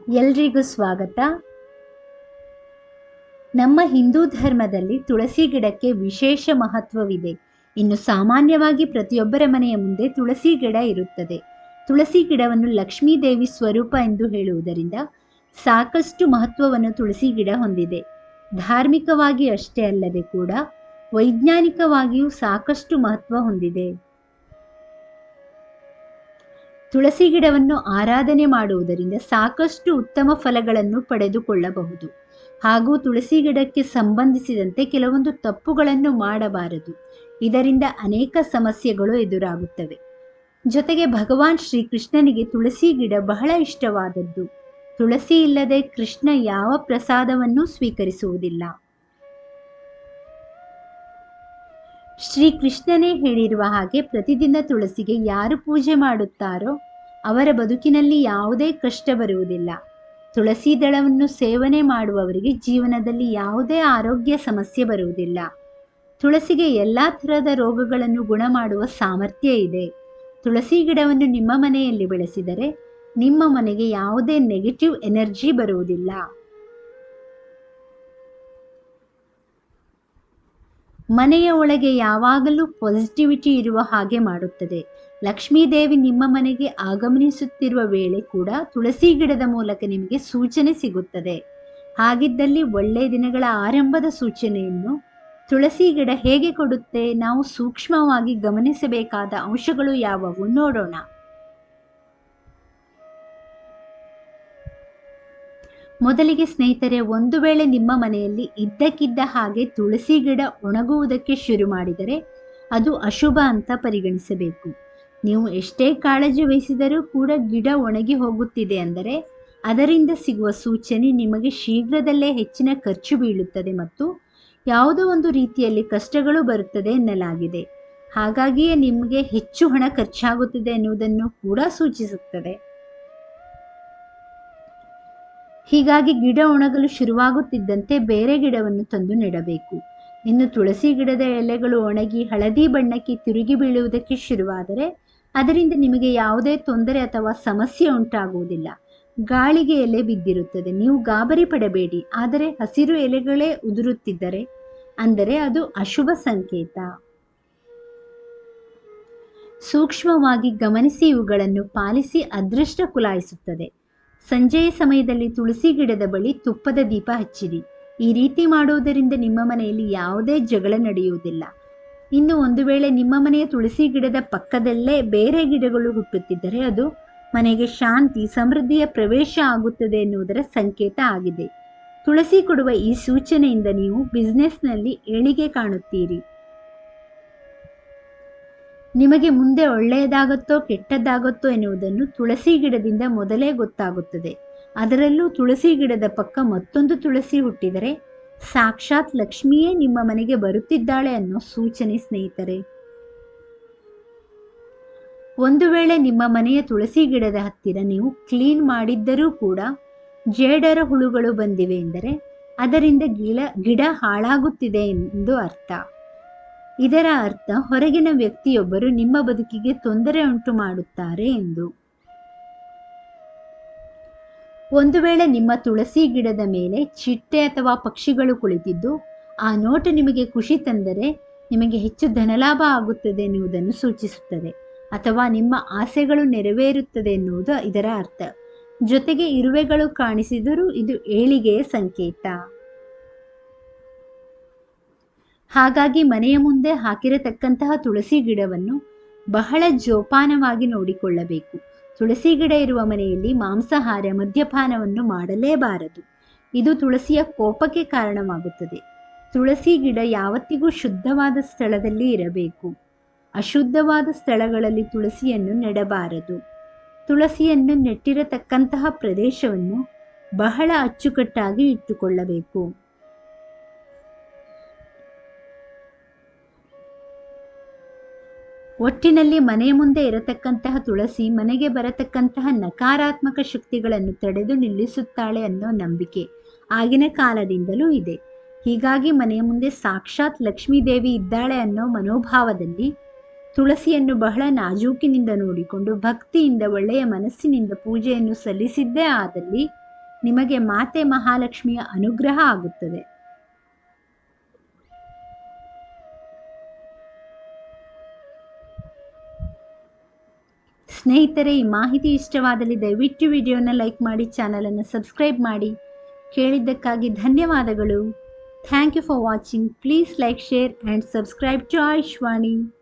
ಎಲ್ರಿಗೂ ಸ್ವಾಗತ. ನಮ್ಮ ಹಿಂದೂ ಧರ್ಮದಲ್ಲಿ ತುಳಸಿ ಗಿಡಕ್ಕೆ ವಿಶೇಷ ಮಹತ್ವವಿದೆ. ಇನ್ನು ಸಾಮಾನ್ಯವಾಗಿ ಪ್ರತಿಯೊಬ್ಬರ ಮನೆಯ ಮುಂದೆ ತುಳಸಿ ಗಿಡ ಇರುತ್ತದೆ. ತುಳಸಿ ಗಿಡವನ್ನು ಲಕ್ಷ್ಮೀ ದೇವಿ ಸ್ವರೂಪ ಎಂದು ಹೇಳುವುದರಿಂದ ಸಾಕಷ್ಟು ಮಹತ್ವವನ್ನು ತುಳಸಿ ಗಿಡ ಹೊಂದಿದೆ. ಧಾರ್ಮಿಕವಾಗಿ ಅಷ್ಟೇ ಅಲ್ಲದೆ ಕೂಡ ವೈಜ್ಞಾನಿಕವಾಗಿಯೂ ಸಾಕಷ್ಟು ಮಹತ್ವ ಹೊಂದಿದೆ. ತುಳಸಿ ಗಿಡವನ್ನು ಆರಾಧನೆ ಮಾಡುವುದರಿಂದ ಸಾಕಷ್ಟು ಉತ್ತಮ ಫಲಗಳನ್ನು ಪಡೆದುಕೊಳ್ಳಬಹುದು. ಹಾಗೂ ತುಳಸಿ ಗಿಡಕ್ಕೆ ಸಂಬಂಧಿಸಿದಂತೆ ಕೆಲವೊಂದು ತಪ್ಪುಗಳನ್ನು ಮಾಡಬಾರದು. ಇದರಿಂದ ಅನೇಕ ಸಮಸ್ಯೆಗಳು ಎದುರಾಗುತ್ತವೆ. ಜೊತೆಗೆ ಭಗವಾನ್ ಶ್ರೀಕೃಷ್ಣನಿಗೆ ತುಳಸಿ ಗಿಡ ಬಹಳ ಇಷ್ಟವಾದದ್ದು. ತುಳಸಿ ಇಲ್ಲದೆ ಕೃಷ್ಣ ಯಾವ ಪ್ರಸಾದವನ್ನೂ ಸ್ವೀಕರಿಸುವುದಿಲ್ಲ. ಶ್ರೀಕೃಷ್ಣನೇ ಹೇಳಿರುವ ಹಾಗೆ ಪ್ರತಿದಿನ ತುಳಸಿಗೆ ಯಾರು ಪೂಜೆ ಮಾಡುತ್ತಾರೋ ಅವರ ಬದುಕಿನಲ್ಲಿ ಯಾವುದೇ ಕಷ್ಟ ಬರುವುದಿಲ್ಲ. ತುಳಸಿ ದಳವನ್ನು ಸೇವನೆ ಮಾಡುವವರಿಗೆ ಜೀವನದಲ್ಲಿ ಯಾವುದೇ ಆರೋಗ್ಯ ಸಮಸ್ಯೆ ಬರುವುದಿಲ್ಲ. ತುಳಸಿಗೆ ಎಲ್ಲ ಥರದ ರೋಗಗಳನ್ನು ಗುಣ ಮಾಡುವ ಸಾಮರ್ಥ್ಯ ಇದೆ. ತುಳಸಿ ಗಿಡವನ್ನು ನಿಮ್ಮ ಮನೆಯಲ್ಲಿ ಬೆಳೆಸಿದರೆ ನಿಮ್ಮ ಮನೆಗೆ ಯಾವುದೇ ನೆಗೆಟಿವ್ ಎನರ್ಜಿ ಬರುವುದಿಲ್ಲ. ಮನೆಯ ಒಳಗೆ ಯಾವಾಗಲೂ ಪಾಸಿಟಿವಿಟಿ ಇರುವ ಹಾಗೆ ಮಾಡುತ್ತದೆ. ಲಕ್ಷ್ಮೀದೇವಿ ನಿಮ್ಮ ಮನೆಗೆ ಆಗಮನಿಸುತ್ತಿರುವ ವೇಳೆ ಕೂಡ ತುಳಸಿ ಗಿಡದ ಮೂಲಕ ನಿಮಗೆ ಸೂಚನೆ ಸಿಗುತ್ತದೆ. ಹಾಗಿದ್ದಲ್ಲಿ ಒಳ್ಳೆಯ ದಿನಗಳ ಆರಂಭದ ಸೂಚನೆಯನ್ನು ತುಳಸಿ ಗಿಡ ಹೇಗೆ ಕೊಡುತ್ತೆ? ನಾವು ಸೂಕ್ಷ್ಮವಾಗಿ ಗಮನಿಸಬೇಕಾದ ಅಂಶಗಳು ಯಾವುವು ನೋಡೋಣ. ಮೊದಲಿಗೆ ಸ್ನೇಹಿತರೆ, ಒಂದು ವೇಳೆ ನಿಮ್ಮ ಮನೆಯಲ್ಲಿ ಇದ್ದಕ್ಕಿದ್ದ ಹಾಗೆ ತುಳಸಿ ಗಿಡ ಒಣಗುವುದಕ್ಕೆ ಶುರು ಮಾಡಿದರೆ ಅದು ಅಶುಭ ಅಂತ ಪರಿಗಣಿಸಬೇಕು. ನೀವು ಎಷ್ಟೇ ಕಾಳಜಿ ವಹಿಸಿದರೂ ಕೂಡ ಗಿಡ ಒಣಗಿ ಹೋಗುತ್ತಿದೆ ಅಂದರೆ ಅದರಿಂದ ಸಿಗುವ ಸೂಚನೆ ನಿಮಗೆ ಶೀಘ್ರದಲ್ಲೇ ಹೆಚ್ಚಿನ ಖರ್ಚು ಬೀಳುತ್ತದೆ ಮತ್ತು ಯಾವುದೋ ಒಂದು ರೀತಿಯಲ್ಲಿ ಕಷ್ಟಗಳು ಬರುತ್ತದೆ ಎನ್ನಲಾಗಿದೆ. ಹಾಗಾಗಿಯೇ ನಿಮಗೆ ಹೆಚ್ಚು ಹಣ ಖರ್ಚಾಗುತ್ತದೆ ಎನ್ನುವುದನ್ನು ಕೂಡ ಸೂಚಿಸುತ್ತದೆ. ಹೀಗಾಗಿ ಗಿಡ ಒಣಗಲು ಶುರುವಾಗುತ್ತಿದ್ದಂತೆ ಬೇರೆ ಗಿಡವನ್ನು ತಂದು ನೆಡಬೇಕು. ಇನ್ನು ತುಳಸಿ ಗಿಡದ ಎಲೆಗಳು ಒಣಗಿ ಹಳದಿ ಬಣ್ಣಕ್ಕೆ ತಿರುಗಿ ಬೀಳುವುದಕ್ಕೆ ಶುರುವಾದರೆ ಅದರಿಂದ ನಿಮಗೆ ಯಾವುದೇ ತೊಂದರೆ ಅಥವಾ ಸಮಸ್ಯೆ ಉಂಟಾಗುವುದಿಲ್ಲ. ಗಾಳಿಗೆ ಎಲೆ ಬಿದ್ದಿರುತ್ತದೆ, ನೀವು ಗಾಬರಿ ಪಡಬೇಡಿ. ಆದರೆ ಹಸಿರು ಎಲೆಗಳೇ ಉದುರುತ್ತಿದ್ದರೆ ಅಂದರೆ ಅದು ಅಶುಭ ಸಂಕೇತ. ಸೂಕ್ಷ್ಮವಾಗಿ ಗಮನಿಸಿ ಇವುಗಳನ್ನು ಪಾಲಿಸಿ ಅದೃಷ್ಟ ಕುಲಾಯಿಸುತ್ತದೆ. ಸಂಜೆಯ ಸಮಯದಲ್ಲಿ ತುಳಸಿ ಗಿಡದ ಬಳಿ ತುಪ್ಪದ ದೀಪ ಹಚ್ಚಿರಿ. ಈ ರೀತಿ ಮಾಡುವುದರಿಂದ ನಿಮ್ಮ ಮನೆಯಲ್ಲಿ ಯಾವುದೇ ಜಗಳ ನಡೆಯುವುದಿಲ್ಲ. ಇನ್ನು ಒಂದು ವೇಳೆ ನಿಮ್ಮ ಮನೆಯ ತುಳಸಿ ಗಿಡದ ಪಕ್ಕದಲ್ಲೇ ಬೇರೆ ಗಿಡಗಳು ಹುಟ್ಟುತ್ತಿದ್ದರೆ ಅದು ಮನೆಗೆ ಶಾಂತಿ ಸಮೃದ್ಧಿಯ ಪ್ರವೇಶ ಆಗುತ್ತದೆ ಎನ್ನುವುದರ ಸಂಕೇತ ಆಗಿದೆ. ತುಳಸಿ ಕೊಡುವ ಈ ಸೂಚನೆಯಿಂದ ನೀವು ಬಿಸ್ನೆಸ್ನಲ್ಲಿ ಏಳಿಗೆ ಕಾಣುತ್ತೀರಿ. ನಿಮಗೆ ಮುಂದೆ ಒಳ್ಳೆಯದಾಗುತ್ತೋ ಕೆಟ್ಟದ್ದಾಗುತ್ತೋ ಎನ್ನುವುದನ್ನು ತುಳಸಿ ಗಿಡದಿಂದ ಮೊದಲೇ ಗೊತ್ತಾಗುತ್ತದೆ. ಅದರಲ್ಲೂ ತುಳಸಿ ಗಿಡದ ಪಕ್ಕ ಮತ್ತೊಂದು ತುಳಸಿ ಹುಟ್ಟಿದರೆ ಸಾಕ್ಷಾತ್ ಲಕ್ಷ್ಮಿಯೇ ನಿಮ್ಮ ಮನೆಗೆ ಬರುತ್ತಿದ್ದಾಳೆ ಅನ್ನೋ ಸೂಚನೆ ಸ್ನೇಹಿತರೆ. ಒಂದು ವೇಳೆ ನಿಮ್ಮ ಮನೆಯ ತುಳಸಿ ಗಿಡದ ಹತ್ತಿರ ನೀವು ಕ್ಲೀನ್ ಮಾಡಿದ್ದರೂ ಕೂಡ ಜೇಡರ ಹುಳುಗಳು ಬಂದಿವೆ ಎಂದರೆ ಅದರಿಂದ ಗಿಡ ಹಾಳಾಗುತ್ತಿದೆ ಎಂದು ಅರ್ಥ. ಇದರ ಅರ್ಥ ಹೊರಗಿನ ವ್ಯಕ್ತಿಯೊಬ್ಬರು ನಿಮ್ಮ ಬದುಕಿಗೆ ತೊಂದರೆ ಉಂಟು ಮಾಡುತ್ತಾರೆ ಎಂದು. ಒಂದು ವೇಳೆ ನಿಮ್ಮ ತುಳಸಿ ಗಿಡದ ಮೇಲೆ ಚಿಟ್ಟೆ ಅಥವಾ ಪಕ್ಷಿಗಳು ಕುಳಿತಿದ್ದು ಆ ನೋಟ ನಿಮಗೆ ಖುಷಿ ತಂದರೆ ನಿಮಗೆ ಹೆಚ್ಚು ಧನಲಾಭ ಆಗುತ್ತದೆ ಎನ್ನುವುದನ್ನು ಸೂಚಿಸುತ್ತದೆ. ಅಥವಾ ನಿಮ್ಮ ಆಸೆಗಳು ನೆರವೇರುತ್ತದೆ ಎನ್ನುವುದು ಇದರ ಅರ್ಥ. ಜೊತೆಗೆ ಇರುವೆಗಳು ಕಾಣಿಸಿದರೂ ಇದು ಏಳಿಗೆಯ ಸಂಕೇತ. ಹಾಗಾಗಿ ಮನೆಯ ಮುಂದೆ ಹಾಕಿರತಕ್ಕಂತಹ ತುಳಸಿ ಗಿಡವನ್ನು ಬಹಳ ಜೋಪಾನವಾಗಿ ನೋಡಿಕೊಳ್ಳಬೇಕು. ತುಳಸಿ ಗಿಡ ಇರುವ ಮನೆಯಲ್ಲಿ ಮಾಂಸಾಹಾರ ಮದ್ಯಪಾನವನ್ನು ಮಾಡಲೇಬಾರದು. ಇದು ತುಳಸಿಯ ಕೋಪಕ್ಕೆ ಕಾರಣವಾಗುತ್ತದೆ. ತುಳಸಿ ಗಿಡ ಯಾವತ್ತಿಗೂ ಶುದ್ಧವಾದ ಸ್ಥಳದಲ್ಲಿ ಇರಬೇಕು. ಅಶುದ್ಧವಾದ ಸ್ಥಳಗಳಲ್ಲಿ ತುಳಸಿಯನ್ನು ನೆಡಬಾರದು. ತುಳಸಿಯನ್ನು ನೆಟ್ಟಿರತಕ್ಕಂತಹ ಪ್ರದೇಶವನ್ನು ಬಹಳ ಅಚ್ಚುಕಟ್ಟಾಗಿ ಇಟ್ಟುಕೊಳ್ಳಬೇಕು. ಒಟ್ಟಿನಲ್ಲಿ ಮನೆಯ ಮುಂದೆ ಇರತಕ್ಕಂತಹ ತುಳಸಿ ಮನೆಗೆ ಬರತಕ್ಕಂತಹ ನಕಾರಾತ್ಮಕ ಶಕ್ತಿಗಳನ್ನು ತಡೆದು ನಿಲ್ಲಿಸುತ್ತಾಳೆ ಅನ್ನೋ ನಂಬಿಕೆ ಆಗಿನ ಕಾಲದಿಂದಲೂ ಇದೆ. ಹೀಗಾಗಿ ಮನೆಯ ಮುಂದೆ ಸಾಕ್ಷಾತ್ ಲಕ್ಷ್ಮೀದೇವಿ ಇದ್ದಾಳೆ ಅನ್ನೋ ಮನೋಭಾವದಲ್ಲಿ ತುಳಸಿಯನ್ನು ಬಹಳ ನಾಜೂಕಿನಿಂದ ನೋಡಿಕೊಂಡು ಭಕ್ತಿಯಿಂದ ಒಳ್ಳೆಯ ಮನಸ್ಸಿನಿಂದ ಪೂಜೆಯನ್ನು ಸಲ್ಲಿಸಿದ್ದೇ ಆದಲ್ಲಿ ನಿಮಗೆ ಮಾತೆ ಮಹಾಲಕ್ಷ್ಮಿಯ ಅನುಗ್ರಹ ಆಗುತ್ತದೆ. ಸ್ನೇಹಿತರೆ, ಈ ಮಾಹಿತಿ ಇಷ್ಟವಾದಲ್ಲಿ ದಯವಿಟ್ಟು ವಿಡಿಯೋನ ಲೈಕ್ ಮಾಡಿ, ಚಾನಲನ್ನು ಸಬ್ಸ್ಕ್ರೈಬ್ ಮಾಡಿ. ಕೇಳಿದ್ದಕ್ಕಾಗಿ ಧನ್ಯವಾದಗಳು. Thank you for watching. Please like, share and subscribe to Ayushvani.